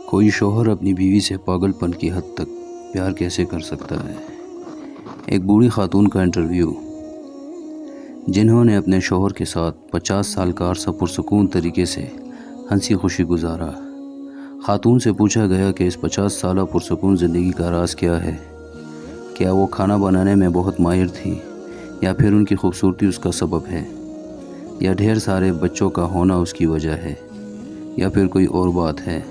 کوئی شوہر اپنی بیوی سے پاگل پن کی حد تک پیار کیسے کر سکتا ہے؟ ایک بوڑھی خاتون کا انٹرویو، جنہوں نے اپنے شوہر کے ساتھ 50 سال کا عرصہ پرسکون طریقے سے ہنسی خوشی گزارا۔ خاتون سے پوچھا گیا کہ اس 50 سالہ پرسکون زندگی کا راز کیا ہے؟ کیا وہ کھانا بنانے میں بہت ماہر تھی، یا پھر ان کی خوبصورتی اس کا سبب ہے، یا ڈھیر سارے بچوں کا ہونا اس کی وجہ ہے، یا پھر کوئی اور بات ہے؟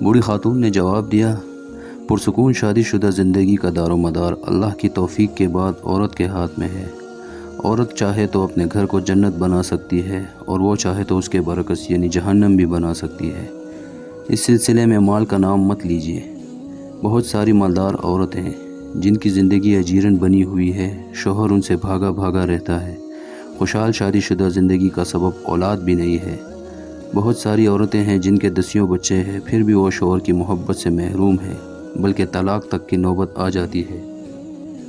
بوڑھی خاتون نے جواب دیا، پرسکون شادی شدہ زندگی کا دار و مدار اللہ کی توفیق کے بعد عورت کے ہاتھ میں ہے۔ عورت چاہے تو اپنے گھر کو جنت بنا سکتی ہے، اور وہ چاہے تو اس کے برعکس یعنی جہنم بھی بنا سکتی ہے۔ اس سلسلے میں مال کا نام مت لیجیے۔ بہت ساری مالدار عورتیں ہیں جن کی زندگی اجیرن بنی ہوئی ہے، شوہر ان سے بھاگا بھاگا رہتا ہے۔ خوشحال شادی شدہ زندگی کا سبب اولاد بھی نہیں ہے۔ بہت ساری عورتیں ہیں جن کے دسیوں بچے ہیں، پھر بھی وہ شوہر کی محبت سے محروم ہے، بلکہ طلاق تک کی نوبت آ جاتی ہے۔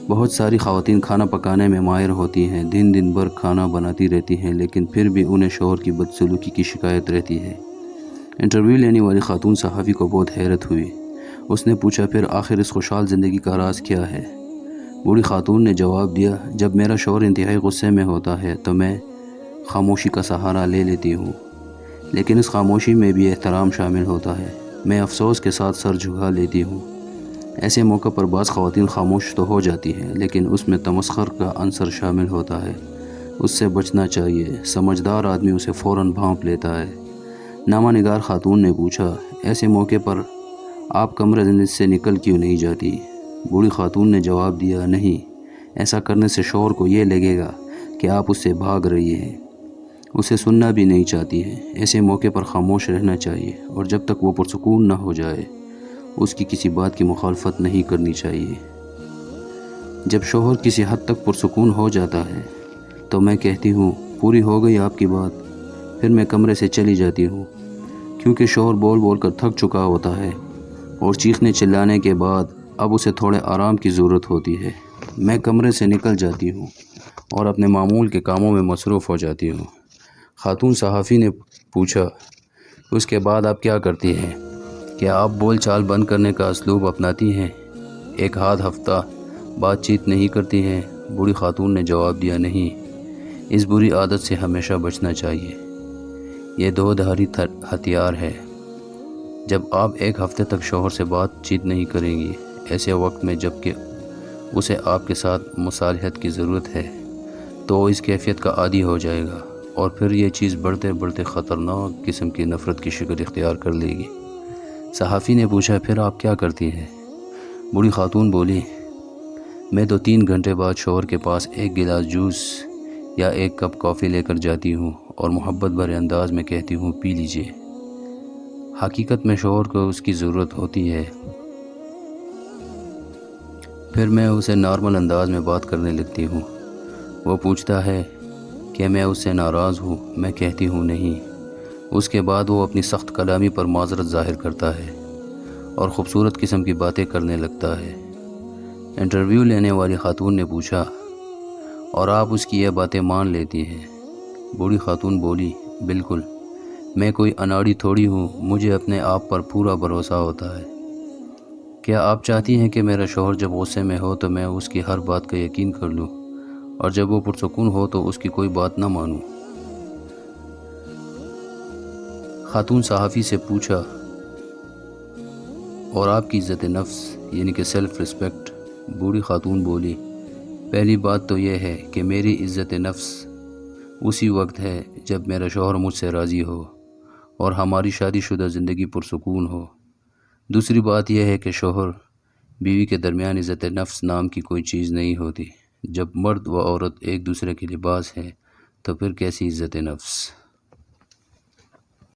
بہت ساری خواتین کھانا پکانے میں ماہر ہوتی ہیں، دن بھر کھانا بناتی رہتی ہیں، لیکن پھر بھی انہیں شوہر کی بدسلوکی کی شکایت رہتی ہے۔ انٹرویو لینے والی خاتون صحافی کو بہت حیرت ہوئی۔ اس نے پوچھا، پھر آخر اس خوشحال زندگی کا راز کیا ہے؟ بوڑھی خاتون نے جواب دیا، جب میرا شوہر انتہائی غصے میں ہوتا ہے تو میں خاموشی کا سہارا لے لیتی ہوں، لیکن اس خاموشی میں بھی احترام شامل ہوتا ہے۔ میں افسوس کے ساتھ سر جھکا لیتی ہوں۔ ایسے موقع پر بعض خواتین خاموش تو ہو جاتی ہیں، لیکن اس میں تمسخر کا عنصر شامل ہوتا ہے۔ اس سے بچنا چاہیے، سمجھدار آدمی اسے فوراً بھانپ لیتا ہے۔ نامہ نگار خاتون نے پوچھا، ایسے موقع پر آپ کمرے سے نکل کیوں نہیں جاتی؟ بوڑھی خاتون نے جواب دیا، نہیں، ایسا کرنے سے شوہر کو یہ لگے گا کہ آپ اس سے بھاگ رہی ہیں، اسے سننا بھی نہیں چاہتی ہے۔ ایسے موقع پر خاموش رہنا چاہیے، اور جب تک وہ پرسکون نہ ہو جائے اس کی کسی بات کی مخالفت نہیں کرنی چاہیے۔ جب شوہر کسی حد تک پرسکون ہو جاتا ہے تو میں کہتی ہوں، پوری ہو گئی آپ کی بات، پھر میں کمرے سے چلی جاتی ہوں، کیونکہ شوہر بول بول کر تھک چکا ہوتا ہے، اور چیخنے چلانے کے بعد اب اسے تھوڑے آرام کی ضرورت ہوتی ہے۔ میں کمرے سے نکل جاتی ہوں اور اپنے معمول کے کاموں میں مصروف ہو جاتی ہوں۔ خاتون صحافی نے پوچھا، اس کے بعد آپ کیا کرتی ہیں؟ کیا آپ بول چال بند کرنے کا اسلوب اپناتی ہیں؟ ایک آدھ ہفتہ بات چیت نہیں کرتی ہیں؟ بوڑھی خاتون نے جواب دیا، نہیں، اس بری عادت سے ہمیشہ بچنا چاہیے۔ یہ دو دھاری ہتھیار ہے۔ جب آپ ایک ہفتے تک شوہر سے بات چیت نہیں کریں گی، ایسے وقت میں جب کہ اسے آپ کے ساتھ مصالحت کی ضرورت ہے، تو وہ اس کیفیت کا عادی ہو جائے گا، اور پھر یہ چیز بڑھتے بڑھتے خطرناک قسم کی نفرت کی شکل اختیار کر لے گی۔ صحافی نے پوچھا، پھر آپ کیا کرتی ہیں؟ بوڑھی خاتون بولی، میں 2-3 گھنٹے بعد شوہر کے پاس ایک گلاس جوس یا ایک کپ کافی لے کر جاتی ہوں، اور محبت بھرے انداز میں کہتی ہوں، پی لیجئے۔ حقیقت میں شوہر کو اس کی ضرورت ہوتی ہے۔ پھر میں اسے نارمل انداز میں بات کرنے لگتی ہوں۔ وہ پوچھتا ہے کہ میں اس سے ناراض ہوں، میں کہتی ہوں نہیں۔ اس کے بعد وہ اپنی سخت کلامی پر معذرت ظاہر کرتا ہے اور خوبصورت قسم کی باتیں کرنے لگتا ہے۔ انٹرویو لینے والی خاتون نے پوچھا، اور آپ اس کی یہ باتیں مان لیتی ہیں؟ بوڑھی خاتون بولی، بالکل، میں کوئی اناڑی تھوڑی ہوں، مجھے اپنے آپ پر پورا بھروسہ ہوتا ہے۔ کیا آپ چاہتی ہیں کہ میرا شوہر جب غصے میں ہو تو میں اس کی ہر بات کا یقین کر لوں، اور جب وہ پرسکون ہو تو اس کی کوئی بات نہ مانوں؟ خاتون صحافی سے پوچھا، اور آپ کی عزت نفس یعنی کہ سیلف ریسپیکٹ؟ بوڑھی خاتون بولی، پہلی بات تو یہ ہے کہ میری عزت نفس اسی وقت ہے جب میرا شوہر مجھ سے راضی ہو اور ہماری شادی شدہ زندگی پرسکون ہو۔ دوسری بات یہ ہے کہ شوہر بیوی کے درمیان عزت نفس نام کی کوئی چیز نہیں ہوتی۔ جب مرد و عورت ایک دوسرے کے لباس ہیں تو پھر کیسی عزت نفس؟